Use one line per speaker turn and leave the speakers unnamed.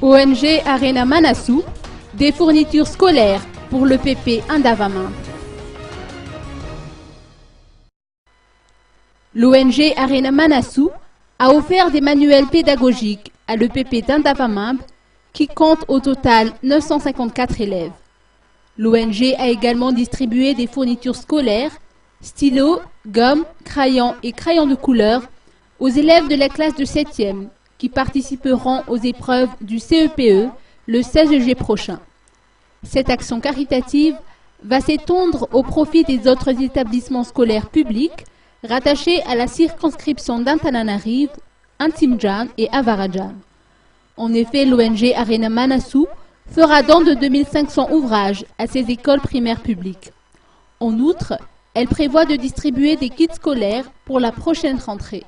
ONG Arena Manassu, des fournitures scolaires pour le PP Indavamambe. L'ONG Arena Manassu a offert des manuels pédagogiques à l'EPP d'Indavamambe qui compte au total 954 élèves. L'ONG a également distribué des fournitures scolaires, stylos, gommes, crayons et crayons de couleur aux élèves de la classe de 7e qui participeront aux épreuves du CEPE le 16 juillet prochain. Cette action caritative va s'étendre au profit des autres établissements scolaires publics rattachés à la circonscription d'Antananarivo, Antimjan et Avarajan. En effet, l'ONG Arena Manassu fera don de 2500 ouvrages à ces écoles primaires publiques. En outre, elle prévoit de distribuer des kits scolaires pour la prochaine rentrée.